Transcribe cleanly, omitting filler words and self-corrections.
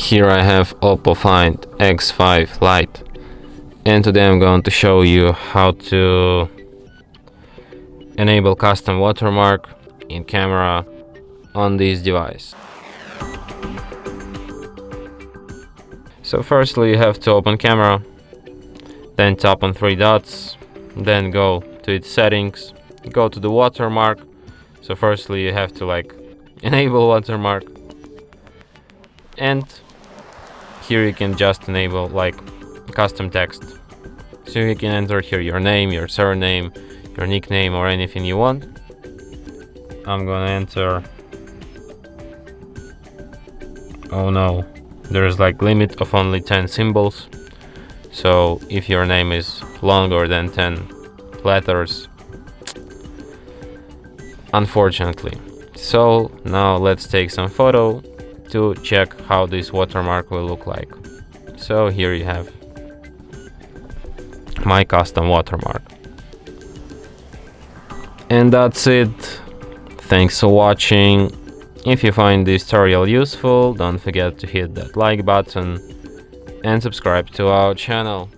Here I have OPPO Find X5 Lite, and today I'm going to show you how to enable custom watermark in camera on this device. So firstly you have to open camera, then tap on three dots, then go to its settings, go to the watermark. So firstly you have to enable watermark, and here you can just enable custom text. So you can enter here your name, your surname, your nickname, or anything you want. I'm gonna enter, oh no, there's limit of only 10 symbols. So if your name is longer than 10 letters, unfortunately. So now let's take some photo to check how this watermark will look like. So here you have my custom watermark. And that's it. Thanks for watching. If you find this tutorial useful, don't forget to hit that like button and subscribe to our channel.